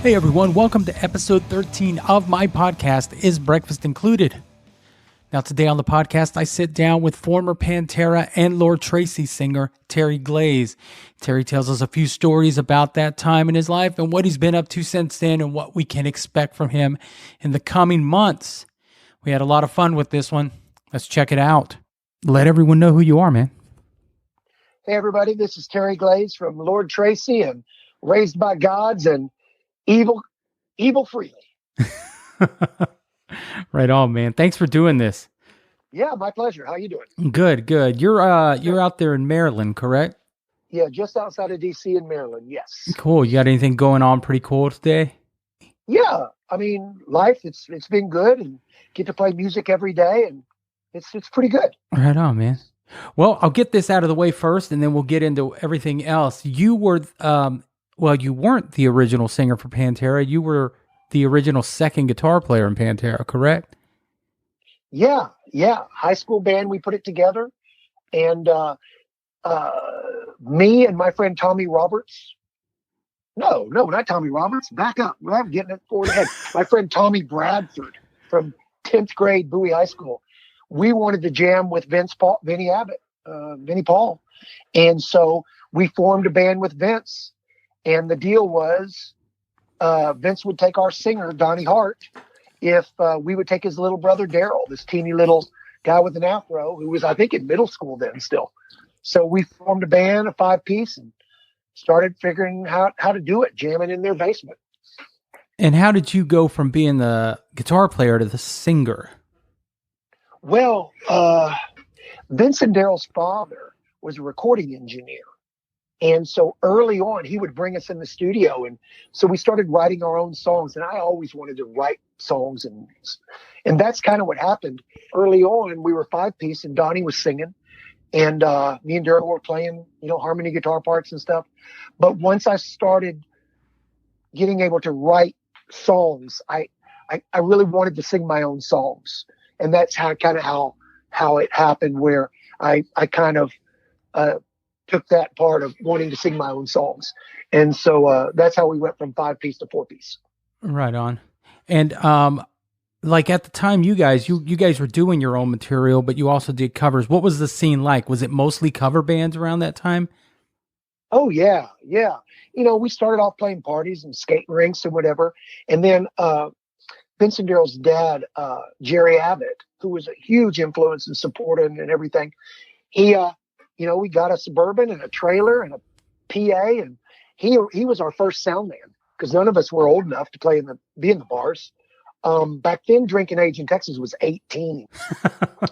Hey everyone, welcome to episode 13 of my podcast, Is Breakfast Included? Now today on the podcast, I sit down with former Pantera and Lord Tracy singer, Terry Glaze. Terry tells us a few stories about that time in his life and what he's been up to since then and what we can expect from him in the coming months. We had a lot of fun with this one. Let's check it out. Let everyone know who you are, man. Hey everybody, this is Terry Glaze from Lord Tracy and Raised by Gods and Evel Frehley. Right on, man. Thanks for doing this. Yeah, my pleasure. How you doing? Good. You're out there in Maryland, correct? Yeah, just outside of DC in Maryland. Yes. Cool. You got anything going on pretty cool today? Yeah, I mean, life it's been good and get to play music every day and it's pretty good. Right on, man. Well, I'll get this out of the way first, and then we'll get into everything else. You were, you weren't the original singer for Pantera. You were the original second guitar player in Pantera, correct? Yeah. High school band, we put it together, and me and my friend Tommy Roberts. No, not Tommy Roberts. Back up. I'm getting it forward ahead. My friend Tommy Bradford from 10th grade Bowie High School. We wanted to jam with Vinny Paul. And so we formed a band with Vince. And the deal was Vince would take our singer, Donnie Hart, if we would take his little brother, Daryl, this teeny little guy with an afro, who was, I think, in middle school then still. So we formed a band, a 5-piece, and started figuring out how to do it, jamming in their basement. And how did you go from being the guitar player to the singer? Well, Vince and Daryl's father was a recording engineer. And so early on, he would bring us in the studio. And so we started writing our own songs. And I always wanted to write songs. And that's kind of what happened. Early on, we were 5-piece and Donnie was singing. And me and Daryl were playing, harmony guitar parts and stuff. But once I started getting able to write songs, I really wanted to sing my own songs. And that's how it happened, where I kind of took that part of wanting to sing my own songs. And so that's how we went from 5-piece to 4-piece. Right on. And at the time, you guys were doing your own material, but you also did covers. What was the scene like? Was it mostly cover bands around that time? Oh, yeah. We started off playing parties and skating rinks and whatever. And then Vince and Daryl's dad, Jerry Abbott, who was a huge influence and supporter and everything, he, we got a Suburban and a trailer and a PA, and he was our first sound man because none of us were old enough to be in the bars. Back then, drinking age in Texas was 18,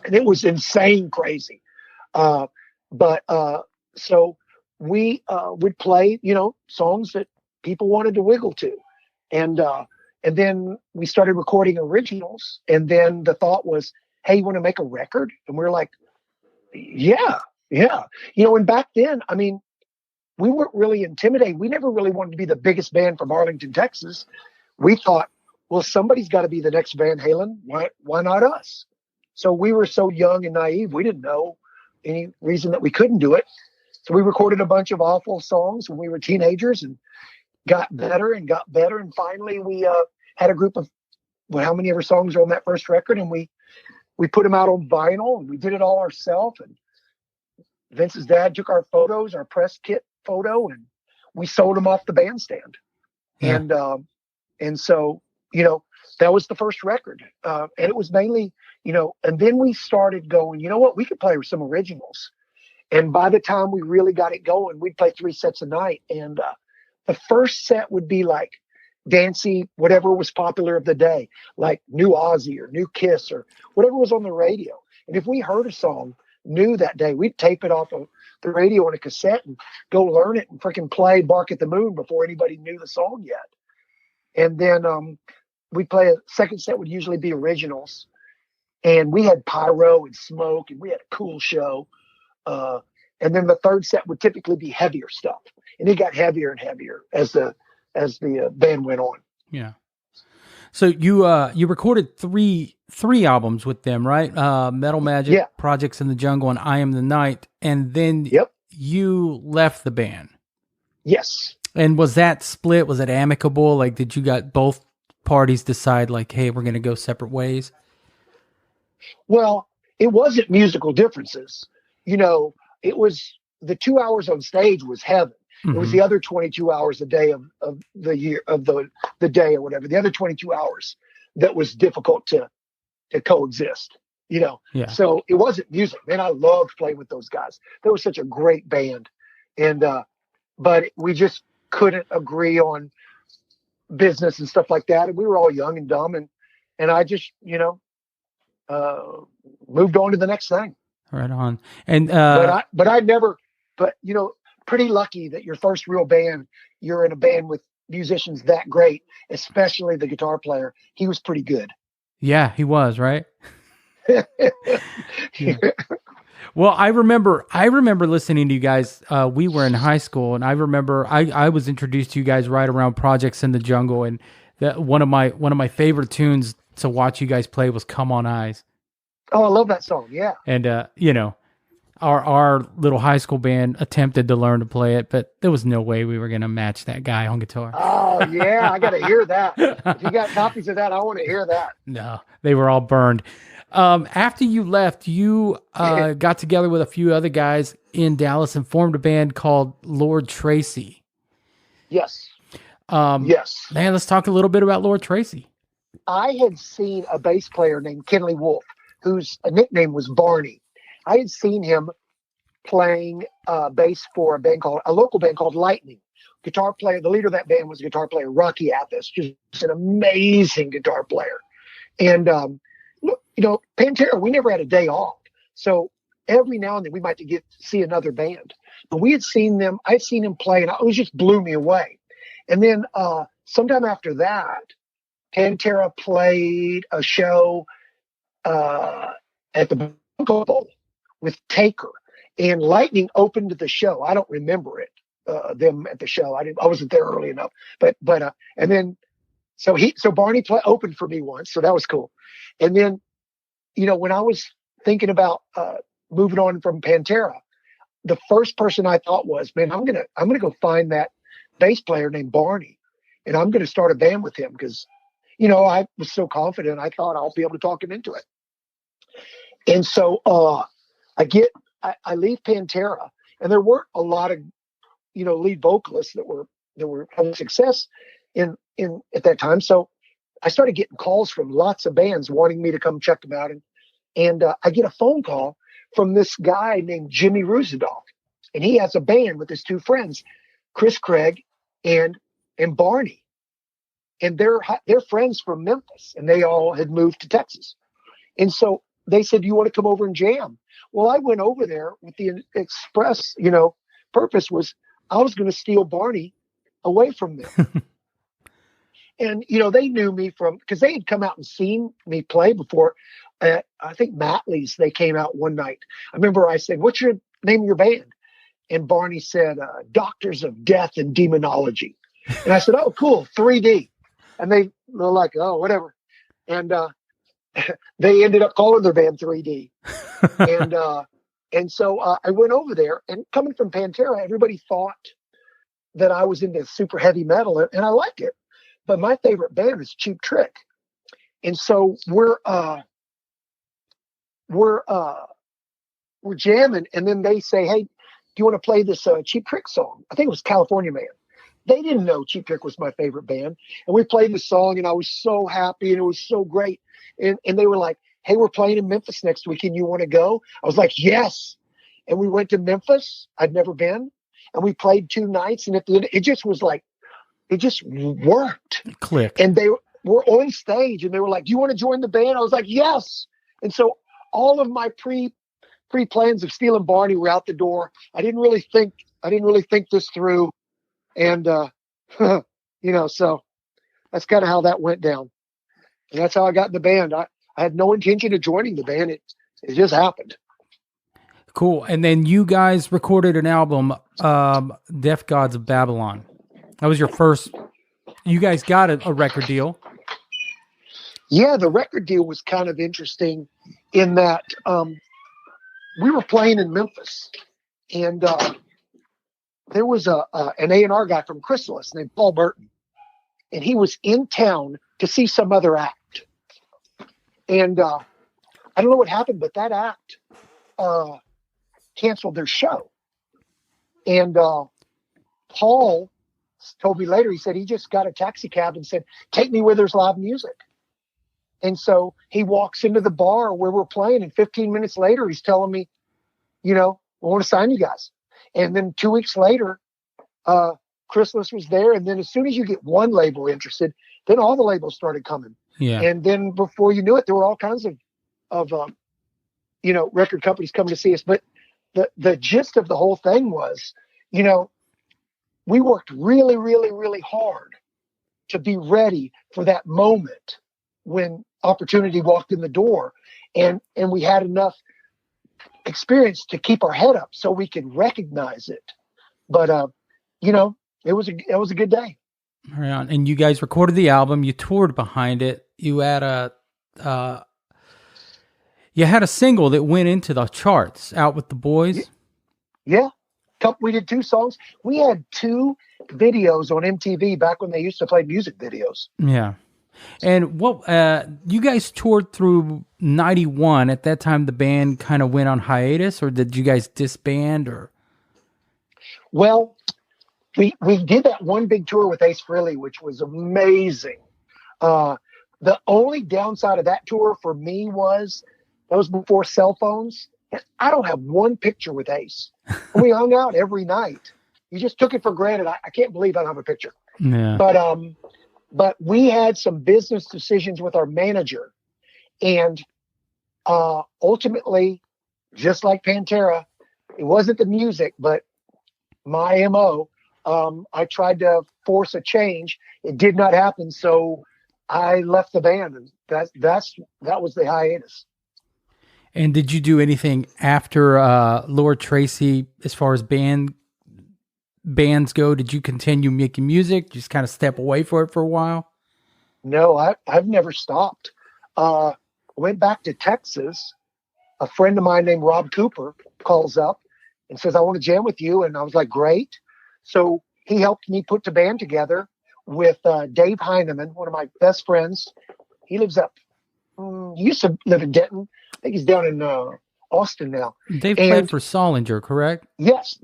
and it was insane crazy. So we would play, songs that people wanted to wiggle to, and then we started recording originals. And then the thought was, hey, you want to make a record? And we're like, yeah. And back then, I mean, we weren't really intimidated. We never really wanted to be the biggest band from Arlington, Texas. We thought, well, somebody's got to be the next Van Halen. Why not us? So we were so young and naive. We didn't know any reason that we couldn't do it. So we recorded a bunch of awful songs when we were teenagers and got better. And finally we had a group of how many ever songs are on that first record. And we put them out on vinyl and we did it all ourselves. And Vince's dad took our photos, our press kit photo, and we sold them off the bandstand. Yeah. And so, that was the first record. And it was mainly, and then we started going, we could play some originals. And by the time we really got it going, we'd play 3 sets a night. And the first set would be like dancey, whatever was popular of the day, like New Ozzy or New Kiss or whatever was on the radio. And if we heard a song new that day, we'd tape it off of the radio on a cassette and go learn it and freaking play Bark at the Moon before anybody knew the song yet. And then we'd play a second set would usually be originals. And we had pyro and smoke and we had a cool show. And then the third set would typically be heavier stuff. And it got heavier and heavier as the band went on. Yeah. So you recorded three albums with them, right? Metal Magic, yeah. Projects in the Jungle, and I Am the Night. And then you left the band. Yes. And was that split? Was it amicable? Like, did you got both parties decide like, hey, we're going to go separate ways? Well, it wasn't musical differences. You know, it was the 2 hours on stage was heaven. It was Mm-hmm. the other 22 hours a day of the year of the day or whatever. The other 22 hours that was difficult to coexist. You know, Yeah. so it wasn't music. Man, I loved playing with those guys. They were such a great band, and but we just couldn't agree on business and stuff like that. And we were all young and dumb, and I just moved on to the next thing. Right on. And But I never. But pretty lucky that your first real band, you're in a band with musicians that great, especially the guitar player. He was pretty good. yeah, he was, right? Yeah. Well, I remember listening to you guys. We were in high school, and I remember I was introduced to you guys right around Projects in the Jungle, and that one of my favorite tunes to watch you guys play was "Come on Eyes." Oh, I love that song. Yeah. And our little high school band attempted to learn to play it, but there was no way we were going to match that guy on guitar. Oh yeah, I got to hear that. If you got copies of that, I want to hear that. No, they were all burned. After you left, you got together with a few other guys in Dallas and formed a band called Lord Tracy. Yes. Yes. Man, let's talk a little bit about Lord Tracy. I had seen a bass player named Kenley Wolf, whose nickname was Barney. I had seen him playing bass for a local band called Lightning. Guitar player, the leader of that band was guitar player Rocky Athos, just an amazing guitar player. And Pantera, we never had a day off. So every now and then we might see another band. But I'd seen him play, and it just blew me away. And then sometime after that, Pantera played a show at the Bronco Bowl with Taker, and Lightning opened the show. I don't remember it, them at the show. I wasn't there early enough, but and then so Barney opened for me once, so that was cool. And then, when I was thinking about moving on from Pantera, the first person I thought was, man, I'm gonna go find that bass player named Barney, and I'm gonna start a band with him because, I was so confident. I thought I'll be able to talk him into it. And so I leave Pantera, and there weren't a lot of lead vocalists that were having success in at that time. So I started getting calls from lots of bands wanting me to come check them out. And I get a phone call from this guy named Jimmy Ruzidoff. And he has a band with his two friends, Chris Craig and Barney. And they're friends from Memphis, and they all had moved to Texas. And so they said, "Do you want to come over and jam?" Well, I went over there with the express, purpose was I was going to steal Barney away from them. And, they knew me because they had come out and seen me play before. I think Matley's, they came out one night. I remember I said, "What's your name of your band?" And Barney said, "Doctors of Death and Demonology." And I said, "Oh, cool, 3D. And they're like, "Oh, whatever." And they ended up calling their band 3D. And so I went over there, and coming from Pantera, everybody thought that I was into super heavy metal, and I like it. But my favorite band is Cheap Trick. And so we're jamming, and then they say, "Hey, do you want to play this Cheap Trick song?" I think it was California Man. They didn't know Cheap Trick was my favorite band. And we played the song, and I was so happy, and it was so great. And they were like, "Hey, we're playing in Memphis next week, and you want to go?" I was like, "Yes." And we went to Memphis. I'd never been. And we played 2 nights, and at the end, it just worked. Click. And they were on stage, and they were like, "Do you want to join the band?" I was like, "Yes." And so all of my pre-plans of stealing Barney were out the door. I didn't really think this through. And, so that's kind of how that went down. And that's how I got in the band. I had no intention of joining the band. It just happened. Cool. And then you guys recorded an album, Deaf Gods of Babylon. That was your first. You guys got a record deal. Yeah, the record deal was kind of interesting in that we were playing in Memphis, and there was an A&R guy from Chrysalis named Paul Burton, and he was in town to see some other act. And I don't know what happened, but that act canceled their show. And Paul told me later, he said he just got a taxi cab and said, "Take me where there's live music." And so he walks into the bar where we're playing, and 15 minutes later, he's telling me, "I want to sign you guys." And then 2 weeks later, Chrysalis was there. And then as soon as you get one label interested, then all the labels started coming. Yeah. And then before you knew it, there were all kinds of record companies coming to see us. But the gist of the whole thing was, we worked really, really, really hard to be ready for that moment when opportunity walked in the door, and we had enough experience to keep our head up so we could recognize it. But it was a good day. Right on. And you guys recorded the album, you toured behind it, you had a single that went into the charts, Out With the Boys. Yeah. We did 2 songs. We had 2 videos on MTV back when they used to play music videos. Yeah. And you guys toured through 91. At that time, the band kind of went on hiatus, or did you guys disband? Or well, we did that one big tour with Evel Frehley, which was amazing. The only downside of that tour for me was that was before cell phones. And I don't have one picture with Ace. We hung out every night. You just took it for granted. I can't believe I don't have a picture. Yeah. But we had some business decisions with our manager, and ultimately, just like Pantera, it wasn't the music, but my MO. I tried to force a change. It did not happen, so I left the band, and that was the hiatus. And did you do anything after Lord Tracy as far as bands go? Did you continue making music? Just kind of step away for it for a while? No, I've never stopped. Went back to Texas. A friend of mine named Rob Cooper calls up and says, "I want to jam with you." And I was like, "Great." So he helped me put the band together with Dave Heineman, one of my best friends. He lives he used to live in Denton. I think he's down in Austin now. They've played for Solinger, correct? Yes,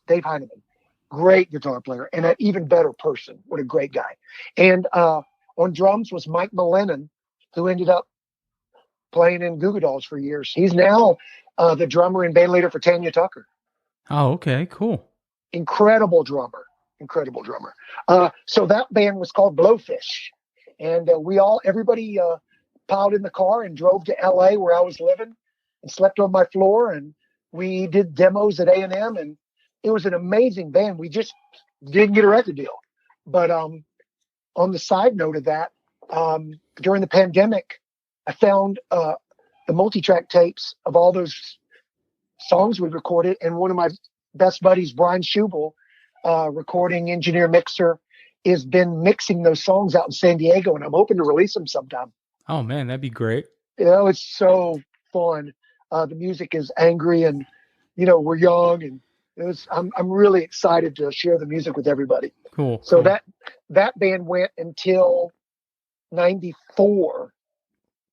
Dave Heineman. Great guitar player and an even better person. What a great guy. And on drums was Mike Millenan, who ended up playing in Goo Goo Dolls for years. He's now the drummer and band leader for Tanya Tucker. Oh, okay, cool. Incredible drummer. So that band was called Blowfish. And everybody piled in the car and drove to LA where I was living and slept on my floor. And we did demos at A&M, and it was an amazing band. We just didn't get a record deal. But on the side note of that, during the pandemic, I found the multi-track tapes of all those songs we recorded. And one of my best buddies, Brian Schubel, recording engineer mixer, has been mixing those songs out in San Diego, and I'm hoping to release them sometime. Oh man, that'd be great. It's so fun. The music is angry, and we're young, and I'm really excited to share the music with everybody. Cool. So that band went until 94,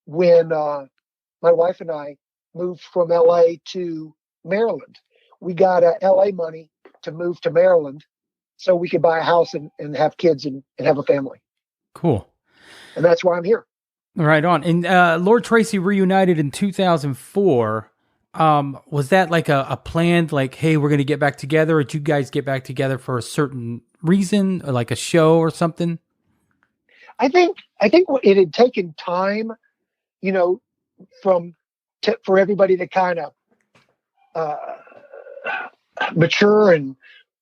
when my wife and I moved from LA to Maryland. We got LA money to move to Maryland so we could buy a house and have kids and have a family. Cool. And that's why I'm here. Right on. And Lord Tracy reunited in 2004. Was that like a planned, like, hey, we're going to get back together, or did you guys get back together for a certain reason, or like a show or something? I think it had taken time, for everybody to kind of mature, and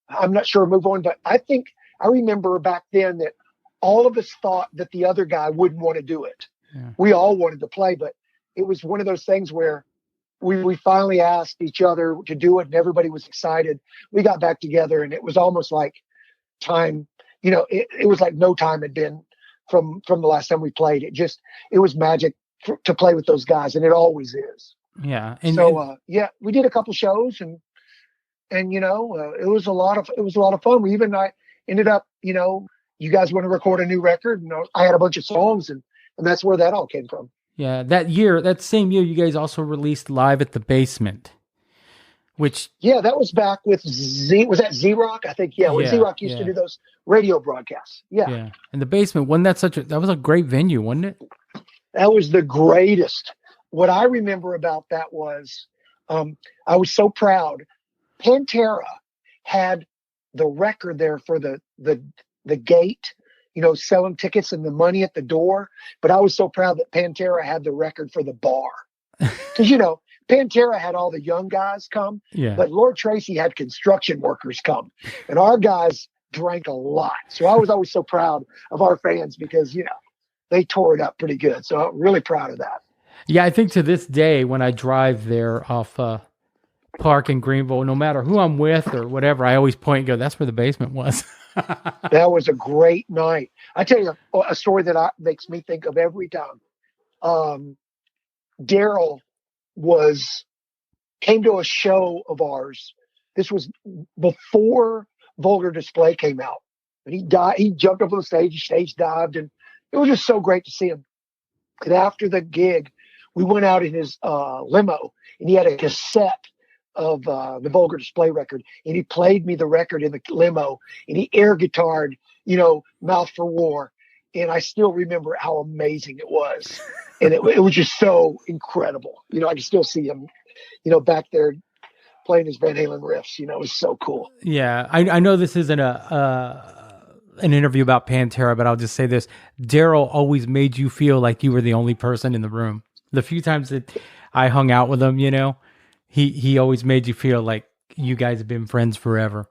I'm not sure move on. But I remember back then that all of us thought that the other guy wouldn't want to do it. Yeah. We all wanted to play, but it was one of those things where we finally asked each other to do it, and everybody was excited. We got back together, and it was almost like time, it was like no time had been from the last time we played. It was magic to play with those guys, and it always is. Yeah. And so we did a couple shows, and and it was a lot of fun. I ended up, you guys want to record a new record, and I had a bunch of songs, and that's where that all came from. Yeah, that same year, you guys also released Live at the Basement, which... Yeah, that was back with was that Z-Rock? I think, when Z-Rock used to do those radio broadcasts. Yeah. Yeah, and the Basement, wasn't that was a great venue, wasn't it? That was the greatest. What I remember about that was, I was so proud. Pantera had the record there for the gate, selling tickets and the money at the door. But I was so proud that Pantera had the record for the bar. Because, Pantera had all the young guys come, but Lord Tracy had construction workers come. And our guys drank a lot. So I was always so proud of our fans because, they tore it up pretty good. So I'm really proud of that. Yeah, I think to this day, when I drive there off Park in Greenville, no matter who I'm with or whatever, I always point and go, that's where the Basement was. That was a great night. I tell you a story that makes me think of every time. Daryl came to a show of ours. This was before Vulgar Display came out. And he jumped up on the stage, he stage dived, and it was just so great to see him. And after the gig, we went out in his limo, and he had a cassette of the Vulgar Display record, and he played me the record in the limo, and he air guitared, Mouth for War. And I still remember how amazing it was. And it was just so incredible. I can still see him, back there playing his Van Halen riffs. It was so cool. Yeah, I know this isn't an interview about Pantera, but I'll just say this. Daryl always made you feel like you were the only person in the room. The few times that I hung out with him, he always made you feel like you guys have been friends forever.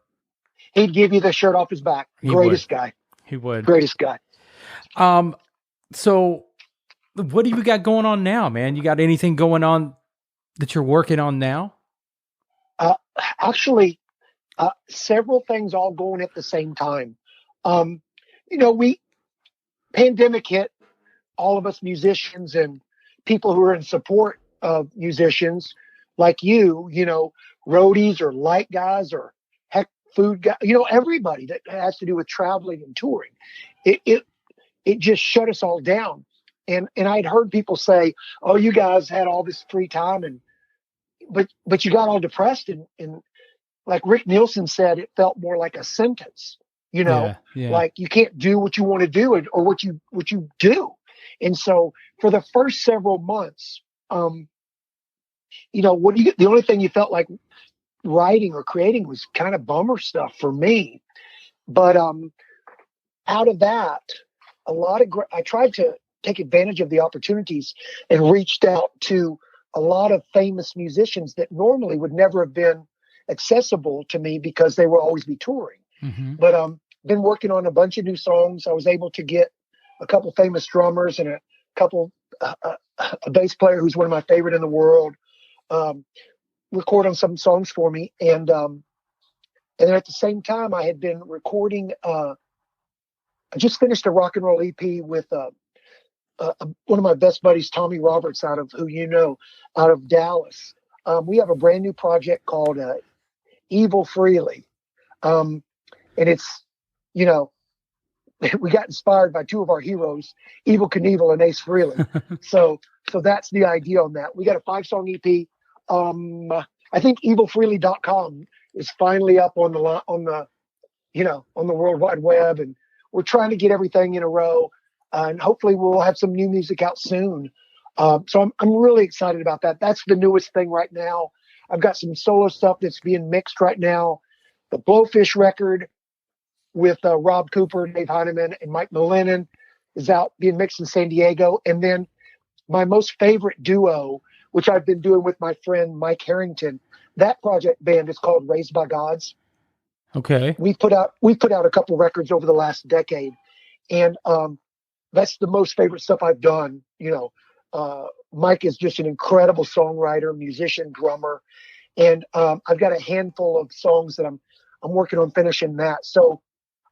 He'd give you the shirt off his back. Greatest guy. He would. Greatest guy. So what do you got going on now, man? You got anything going on that you're working on now? Actually, several things all going at the same time. Pandemic hit all of us musicians and people who are in support of musicians like you, roadies or light guys or heck food guys, everybody that has to do with traveling and touring. It just shut us all down. And I'd heard people say, oh, you guys had all this free time but you got all depressed and like Rick Nielsen said, it felt more like a sentence, like you can't do what you want to do or what you do. And so for the first several months, the only thing you felt like writing or creating was kind of bummer stuff for me. But out of that, I tried to take advantage of the opportunities and reached out to a lot of famous musicians that normally would never have been accessible to me because they will always be touring. Mm-hmm. But been working on a bunch of new songs. I was able to get a couple famous drummers and a couple a bass player who's one of my favorite in the world record on some songs for me. And then at the same time, I had been recording. I just finished a rock and roll EP with one of my best buddies, Tommy Roberts, out of Dallas. We have a brand new project called Evel Frehley. And it's, we got inspired by two of our heroes, Evel Knievel and Ace Frehley. so that's the idea on that. We got a 5-song EP. I think evelfrehley.com is finally up on the World Wide Web, and we're trying to get everything in a row. And hopefully we'll have some new music out soon. So I'm really excited about that. That's the newest thing right now. I've got some solo stuff that's being mixed right now. The Blowfish record with Rob Cooper, Dave Heineman, and Mike Millennon is out being mixed in San Diego. And then my most favorite duo, which I've been doing with my friend Mike Harrington, that project band is called Raised by Gods. Okay. We put out a couple records over the last decade, and that's the most favorite stuff I've done. Mike is just an incredible songwriter, musician, drummer, and I've got a handful of songs that I'm working on finishing that. So,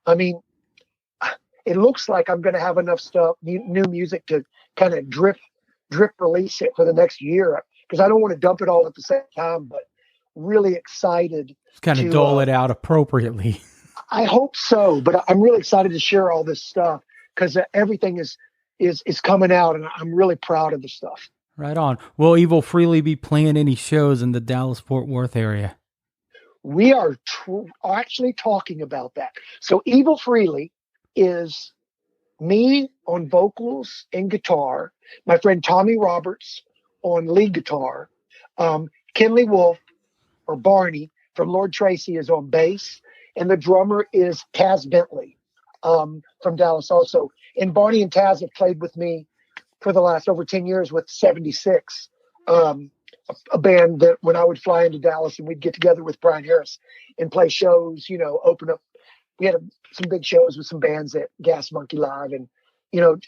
I mean, it looks like I'm going to have enough stuff, new music to kind of drip release it for the next year, because I don't want to dump it all at the same time. But really excited. Kind of dole it out appropriately. I hope so, but I'm really excited to share all this stuff because everything is coming out, and I'm really proud of the stuff. Right on. Will Evel Frehley be playing any shows in the Dallas-Fort Worth area? We are actually talking about that. So Evel Frehley is me on vocals and guitar, my friend Tommy Roberts on lead guitar, Kenley Wolf or Barney from Lord Tracy is on bass, and the drummer is Taz Bentley from Dallas also. And Barney and Taz have played with me for the last over 10 years with 76, a band that when I would fly into Dallas and we'd get together with Brian Harris and play shows, open up. We had some big shows with some bands at Gas Monkey Live and,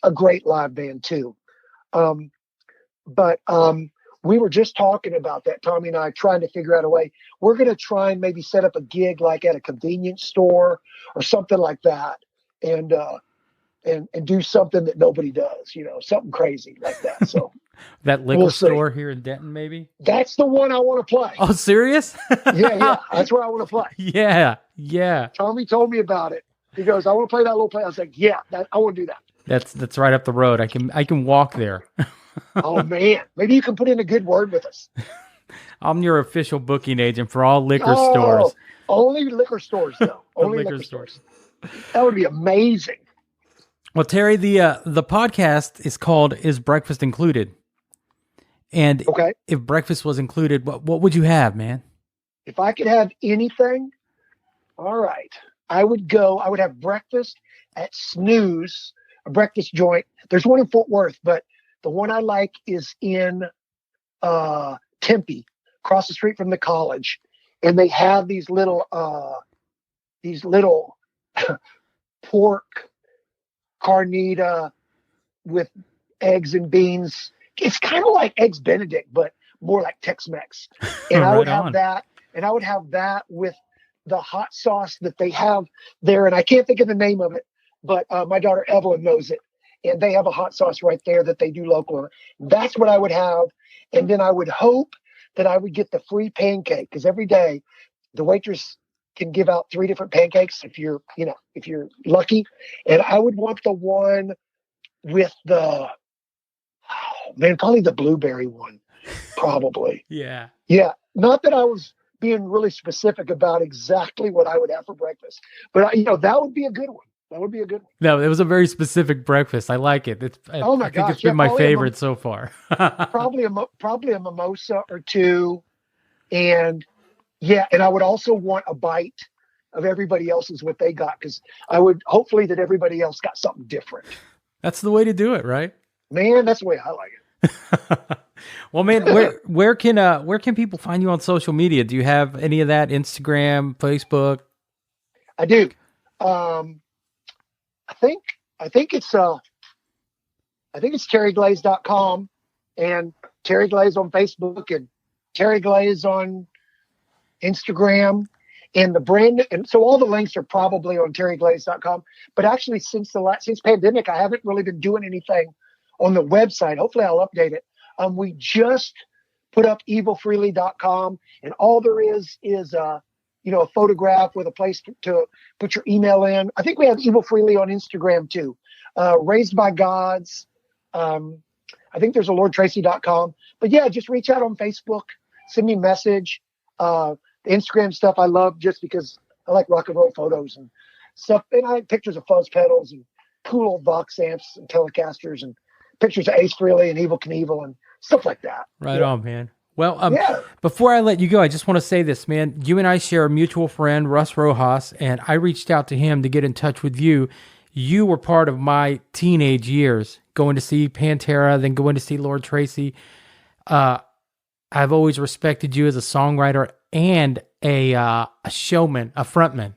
a great live band too. But we were just talking about that, Tommy and I, trying to figure out a way. We're going to try and maybe set up a gig like at a convenience store or something like that. And do something that nobody does, something crazy like that. So that liquor store here in Denton, maybe? That's the one I want to play. Oh, serious? Yeah. That's where I want to play. Yeah. Tommy told me about it. He goes, I want to play that little place. I was like, yeah, I want to do that. That's right up the road. I can walk there. Oh man, maybe you can put in a good word with us. I'm your official booking agent for all liquor stores. Only liquor stores, though. Only liquor stores. That would be amazing. Well, Terry, the podcast is called "Is Breakfast Included?" And if breakfast was included, what would you have, man? If I could have anything, all right, I would have breakfast at Snooze, a breakfast joint. There's one in Fort Worth, but the one I like is in Tempe, across the street from the college, and they have these little pork carnita with eggs and beans. It's kind of like Eggs Benedict, but more like Tex-Mex. And I would have that, and I would have that with the hot sauce that they have there. And I can't think of the name of it, but my daughter Evelyn knows it. And they have a hot sauce right there that they do local. That's what I would have. And then I would hope that I would get the free pancake, because every day the waitress can give out 3 different pancakes if you're lucky. And I would want the one with probably the blueberry one, probably. Yeah. Not that I was being really specific about exactly what I would have for breakfast, but that would be a good one. That would be a good one. No, it was a very specific breakfast. I like it. I think it's been my favorite so far. probably a mimosa or 2. And I would also want a bite of everybody else's what they got, because I would hopefully that everybody else got something different. That's the way to do it, right? Man, that's the way I like it. Well, man, where can people find you on social media? Do you have any of that? Instagram, Facebook? I do. I think it's terryglaze.com and Terry Glaze on Facebook and Terry Glaze on Instagram, and the brand. And so all the links are probably on terryglaze.com. But actually since pandemic, I haven't really been doing anything on the website. Hopefully I'll update it. We just put up evelfrehley.com, and all there is a photograph with a place to put your email in. I think we have Evel Frehley on Instagram too. Raised by Gods. I think there's a lordtracy.com. But yeah, just reach out on Facebook, send me a message. The Instagram stuff I love just because I like rock and roll photos and stuff. And I have pictures of fuzz pedals and cool old Vox amps and Telecasters and pictures of Ace Frehley and Evel Knievel and stuff like that. Right on, man. Well, before I let you go, I just want to say this, man. You and I share a mutual friend, Russ Rojas, and I reached out to him to get in touch with you. You were part of my teenage years, going to see Pantera, then going to see Lord Tracy. I've always respected you as a songwriter and a showman, a frontman,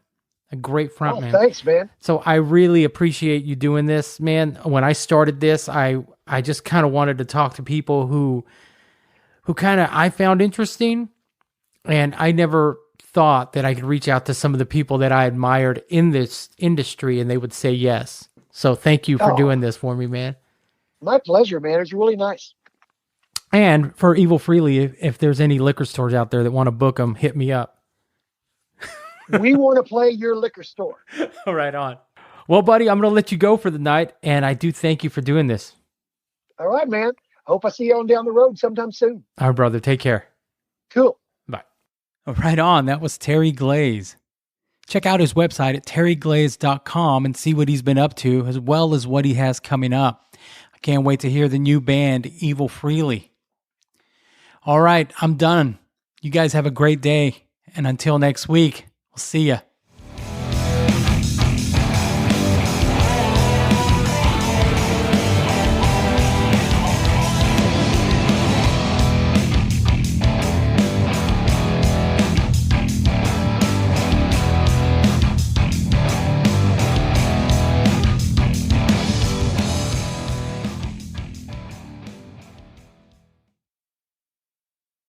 a great frontman. Oh, thanks, man. So I really appreciate you doing this, man. When I started this, I just kind of wanted to talk to people who kind of I found interesting, and I never thought that I could reach out to some of the people that I admired in this industry and they would say yes. So thank you for doing this for me, man. My pleasure, man. It's really nice. And for Evel Frehley, if there's any liquor stores out there that want to book them, hit me up. We want to play your liquor store. Right on. Well, buddy, I'm going to let you go for the night, and I do thank you for doing this. All right, man. Hope I see you on down the road sometime soon. All right, brother. Take care. Cool. Bye. Right on. That was Terry Glaze. Check out his website at terryglaze.com and see what he's been up to, as well as what he has coming up. I can't wait to hear the new band, Evel Frehley. All right, I'm done. You guys have a great day. And until next week, we'll see ya.